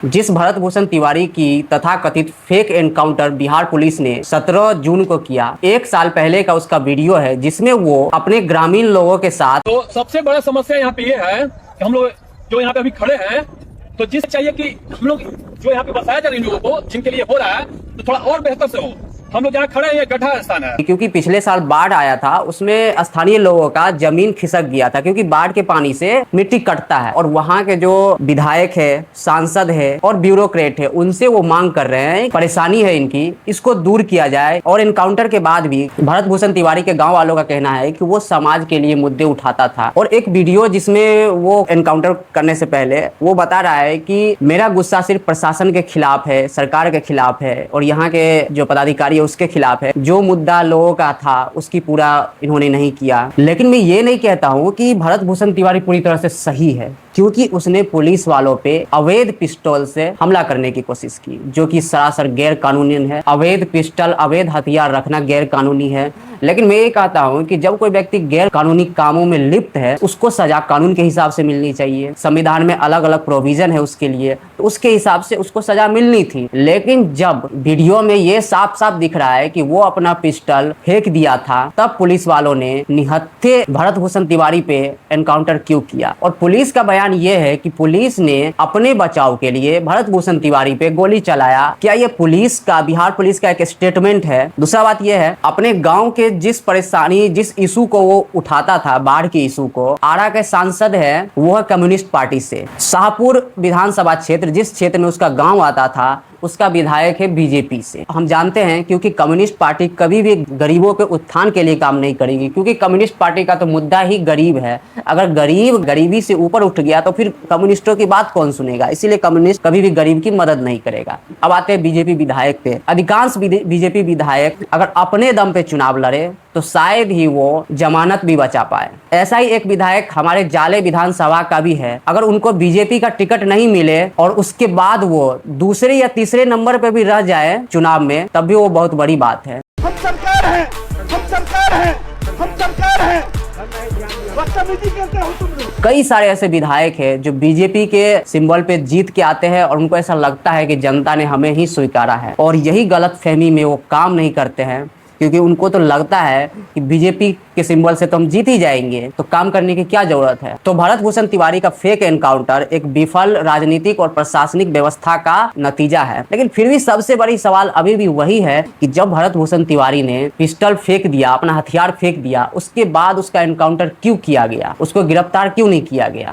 जिस भरत भूषण तिवारी की तथाकथित फेक एनकाउंटर बिहार पुलिस ने 17 जून को किया, एक साल पहले का उसका वीडियो है जिसमें वो अपने ग्रामीण लोगों के साथ। तो सबसे बड़ा समस्या यहाँ पे ये है कि हम लोग जो यहाँ पे अभी खड़े हैं, तो जिस चाहिए कि हम लोग जो यहाँ पे बसाया जा रहा है लोगों को, जिनके लिए हो रहा है, तो थोड़ा और बेहतर से हो। हम लोग जहाँ खड़े हैं ये गड्ढा स्थान है, क्योंकि पिछले साल बाढ़ आया था, उसमें स्थानीय लोगों का जमीन खिसक गया था क्योंकि बाढ़ के पानी से मिट्टी कटता है और वहां के जो विधायक है, सांसद है और ब्यूरोक्रेट है, उनसे वो मांग कर रहे हैं, परेशानी है इनकी, इसको दूर किया जाए। और एनकाउंटर के बाद भी भरत भूषण तिवारी के गाँव वालों का कहना है कि वो समाज के लिए मुद्दे उठाता था। और एक वीडियो जिसमें वो एनकाउंटर करने से पहले वो बता रहा है कि मेरा गुस्सा सिर्फ प्रशासन के खिलाफ है, सरकार के खिलाफ है और यहाँ के जो पदाधिकारी उसके खिलाफ है। जो मुद्दा लोगों का था उसकी पूरा इन्होंने नहीं किया। लेकिन मैं ये नहीं कहता हूं कि भरत भूषण तिवारी पूरी तरह से सही है, क्योंकि उसने पुलिस वालों पे अवैध पिस्टल से हमला करने की कोशिश की, जो कि सरासर गैर कानूनी है। अवैध पिस्टल, अवैध हथियार रखना गैर कानूनी है। लेकिन मैं ये कहता हूं कि जब कोई व्यक्ति गैर कानूनी कामों में लिप्त है, उसको सजा कानून के हिसाब से मिलनी चाहिए। संविधान में अलग अलग प्रोविजन है उसके लिए, तो उसके हिसाब से उसको सजा मिलनी थी। लेकिन जब वीडियो में ये साफ साफ दिख रहा है कि वो अपना पिस्टल फेंक दिया था, तब पुलिस वालों ने निहत्थे भरत भूषण तिवारी पे एनकाउंटर क्यों किया। और पुलिस का बयान ये है कि पुलिस ने अपने बचाव के लिए भरत भूषण तिवारी पे गोली चलाया। क्या ये पुलिस का, बिहार पुलिस का एक स्टेटमेंट है? दूसरा बात ये है, अपने गांव के जिस परेशानी, जिस इशू को वो उठाता था, बाढ़ के इशू को, आरा के सांसद है वो है कम्युनिस्ट पार्टी से। शाहपुर विधानसभा क्षेत्र, जिस क्षेत्र में उसका गांव आता था, उसका विधायक है बीजेपी से। हम जानते हैं क्योंकि कम्युनिस्ट पार्टी कभी भी गरीबों के उत्थान के लिए काम नहीं करेगी, क्योंकि कम्युनिस्ट पार्टी का तो मुद्दा ही गरीब है। अगर गरीब गरीबी से ऊपर उठ गया तो फिर कम्युनिस्टों की बात कौन सुनेगा? इसीलिए कम्युनिस्ट कभी भी गरीब की मदद नहीं करेगा। अब आते हैं बीजेपी विधायक पे। अधिकांश बीजेपी विधायक अगर अपने दम पे चुनाव लड़े तो शायद ही वो जमानत भी बचा पाए। ऐसा ही एक विधायक हमारे जाले विधानसभा का भी है। अगर उनको बीजेपी का टिकट नहीं मिले और उसके बाद वो दूसरे या तीसरे नंबर पे भी रह जाए चुनाव में, तब भी वो बहुत बड़ी बात है। हम सरकार है, हम सरकार है, हम सरकार है, बदतमीजी करते हो तुम लोग। कई सारे ऐसे विधायक हैं जो बीजेपी के सिंबल पे जीत के आते हैं और उनको ऐसा लगता है कि जनता ने हमें ही स्वीकारा है, और यही गलतफहमी में वो काम नहीं करते हैं, क्योंकि उनको तो लगता है कि बीजेपी के सिंबल से तो हम जीत ही जाएंगे, तो काम करने की क्या जरूरत है। तो भरत भूषण तिवारी का फेक एनकाउंटर एक विफल राजनीतिक और प्रशासनिक व्यवस्था का नतीजा है। लेकिन फिर भी सबसे बड़ी सवाल अभी भी वही है कि जब भरत भूषण तिवारी ने पिस्टल फेंक दिया, अपना हथियार फेंक दिया, उसके बाद उसका एनकाउंटर क्यों किया गया? उसको गिरफ्तार क्यों नहीं किया गया?